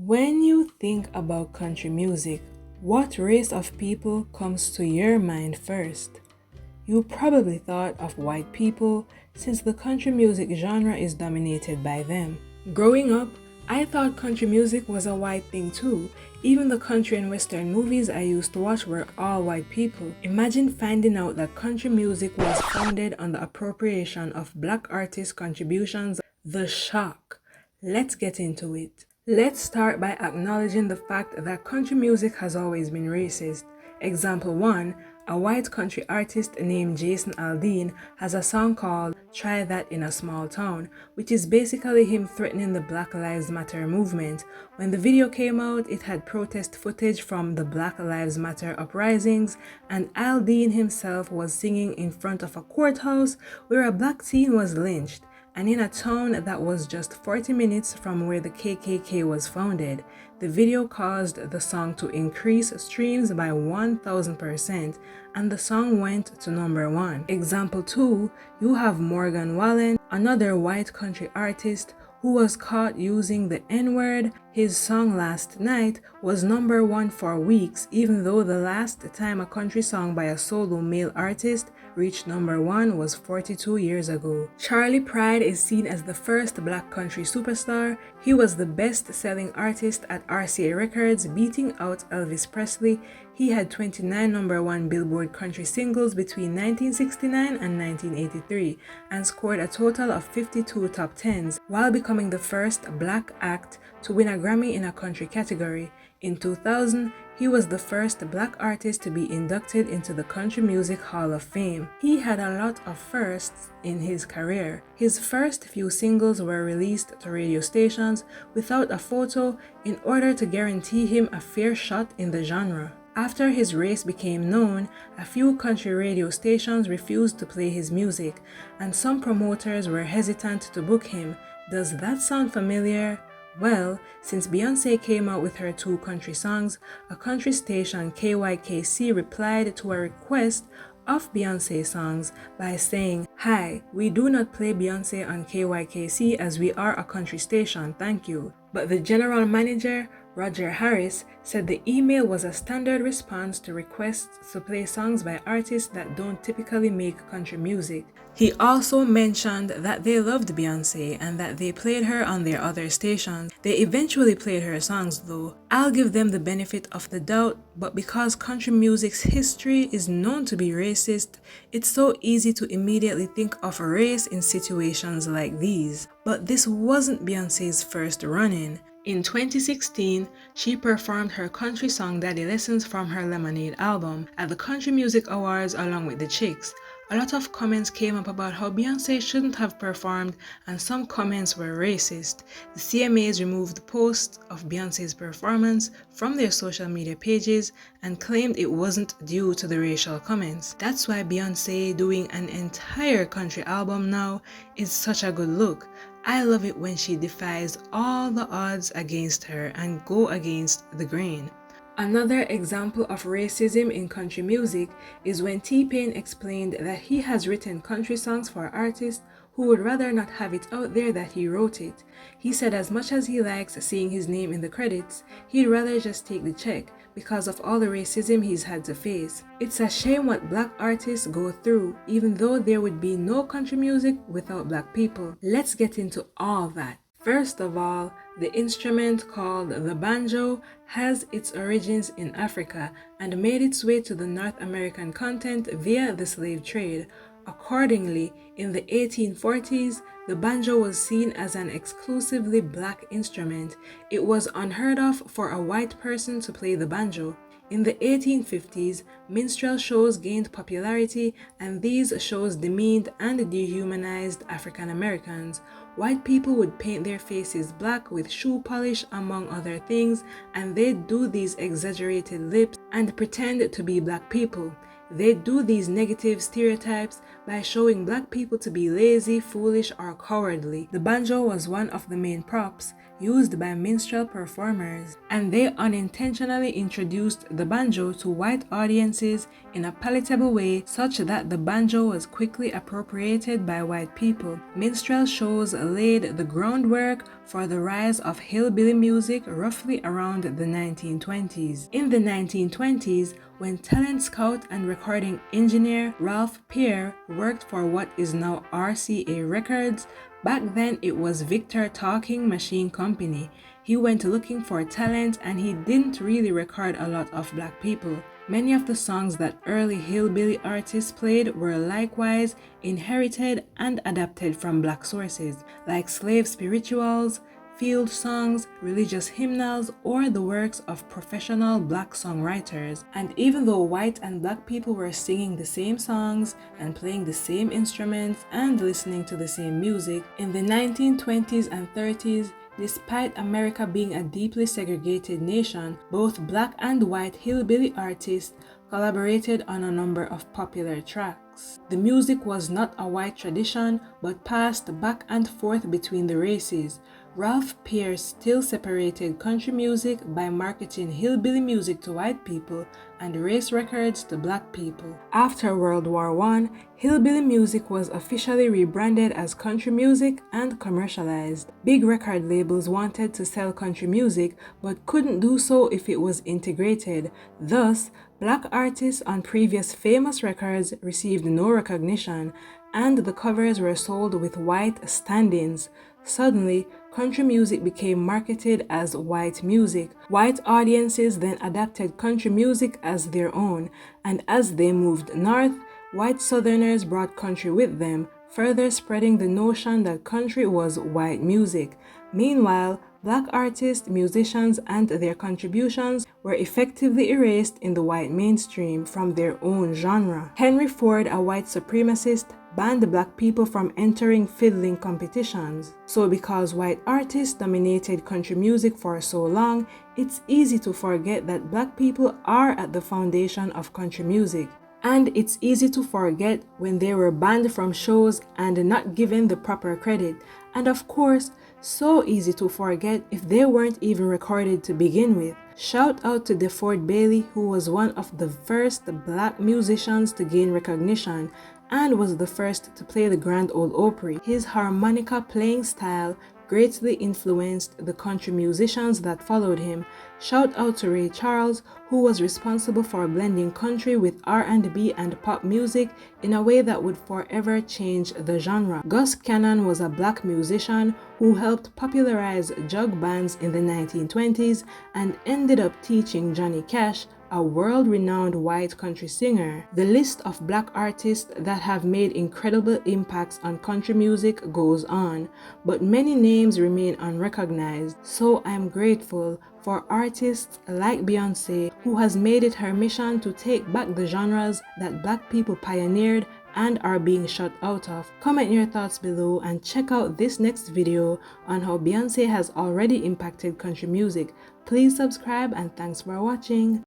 When you think about country music, what race of people comes to your mind first? You probably thought of white people since the country music genre is dominated by them. Growing up, I thought country music was a white thing too. Even the country and western movies I used to watch were all white people. Imagine finding out that country music was founded on the appropriation of black artists' contributions. The shock. Let's get into it. Let's start by acknowledging the fact that country music has always been racist. Example 1, a white country artist named Jason Aldean has a song called Try That in a Small Town, which is basically him threatening the Black Lives Matter movement. When the video came out, it had protest footage from the Black Lives Matter uprisings, and Aldean himself was singing in front of a courthouse where a black teen was lynched, and in a town that was just 40 minutes from where the KKK was founded. The video caused the song to increase streams by 1000%, and the song went to number 1. Example 2, you have Morgan Wallen, another white country artist who was caught using the N-word. His song Last Night was number 1 for weeks, even though the last time a country song by a solo male artist reached number 1 was 42 years ago. Charlie Pride is seen as the first black country superstar. He was the best-selling artist at RCA Records, beating out Elvis Presley. He had 29 number 1 Billboard country singles between 1969 and 1983 and scored a total of 52 top 10s, while becoming the first black act to win a Grammy in a country category. In 2000, he was the first black artist to be inducted into the Country Music Hall of Fame. He had a lot of firsts in his career. His first few singles were released to radio stations without a photo in order to guarantee him a fair shot in the genre. After his race became known, a few country radio stations refused to play his music, and some promoters were hesitant to book him. Does that sound familiar? Well, since Beyoncé came out with her 2 country songs, a country station, KYKC, replied to a request of Beyoncé songs by saying, "Hi, we do not play Beyoncé on KYKC as we are a country station, thank you." But the general manager, Roger Harris, said the email was a standard response to requests to play songs by artists that don't typically make country music. He also mentioned that they loved Beyoncé and that they played her on their other stations. They eventually played her songs though. I'll give them the benefit of the doubt, but because country music's history is known to be racist, it's so easy to immediately think of race in situations like these. But this wasn't Beyoncé's first run-in. In 2016, she performed her country song Daddy Lessons from her Lemonade album at the Country Music Awards along with the Chicks. A lot of comments came up about how Beyoncé shouldn't have performed, and some comments were racist. The CMAs removed posts of Beyoncé's performance from their social media pages and claimed it wasn't due to the racial comments. That's why Beyoncé doing an entire country album now is such a good look. I love it when she defies all the odds against her and go against the grain. Another example of racism in country music is when T-Pain explained that he has written country songs for artists who would rather not have it out there that he wrote it. He said as much as he likes seeing his name in the credits, he'd rather just take the check because of all the racism he's had to face. It's a shame what black artists go through, even though there would be no country music without black people. Let's get into all that. First of all, the instrument called the banjo has its origins in Africa and made its way to the North American continent via the slave trade. Accordingly, in the 1840s, the banjo was seen as an exclusively black instrument. It was unheard of for a white person to play the banjo. In the 1850s, minstrel shows gained popularity, and these shows demeaned and dehumanized African Americans. White people would paint their faces black with shoe polish, among other things, and they'd do these exaggerated lips and pretend to be black people. They do these negative stereotypes by showing black people to be lazy, foolish, or cowardly. The banjo was one of the main props used by minstrel performers, and they unintentionally introduced the banjo to white audiences in a palatable way such that the banjo was quickly appropriated by white people. Minstrel shows laid the groundwork for the rise of hillbilly music roughly around the 1920s. In the 1920s, when talent scout and recording engineer Ralph Peer worked for what is now RCA Records, back then it was Victor Talking Machine Company. He went looking for talent and he didn't really record a lot of black people. Many of the songs that early hillbilly artists played were likewise inherited and adapted from black sources, like slave spirituals, field songs, religious hymnals, or the works of professional black songwriters. And even though white and black people were singing the same songs and playing the same instruments and listening to the same music, in the 1920s and 30s, despite America being a deeply segregated nation, both black and white hillbilly artists collaborated on a number of popular tracks. The music was not a white tradition, but passed back and forth between the races. Ralph Peer still separated country music by marketing hillbilly music to white people and race records to black people. After World War I, hillbilly music was officially rebranded as country music and commercialized. Big record labels wanted to sell country music but couldn't do so if it was integrated. Thus, black artists on previous famous records received no recognition, and the covers were sold with white stand-ins. Suddenly, country music became marketed as white music. White audiences then adapted country music as their own, and as they moved north, white Southerners brought country with them, further spreading the notion that country was white music. Meanwhile, black artists, musicians, and their contributions were effectively erased in the white mainstream from their own genre. Henry Ford, a white supremacist, banned black people from entering fiddling competitions. So because white artists dominated country music for so long, it's easy to forget that black people are at the foundation of country music. And it's easy to forget when they were banned from shows and not given the proper credit. And of course, so easy to forget if they weren't even recorded to begin with. Shout out to DeFord Bailey, who was one of the first black musicians to gain recognition and was the first to play the Grand Ole Opry. His harmonica playing style greatly influenced the country musicians that followed him. Shout out to Ray Charles, who was responsible for blending country with R&B and pop music in a way that would forever change the genre. Gus Cannon was a black musician who helped popularize jug bands in the 1920s and ended up teaching Johnny Cash, a world-renowned white country singer. The list of black artists that have made incredible impacts on country music goes on, but many names remain unrecognized. So I'm grateful for artists like Beyoncé, who has made it her mission to take back the genres that black people pioneered and are being shut out of. Comment your thoughts below and check out this next video on how Beyoncé has already impacted country music. Please subscribe and thanks for watching.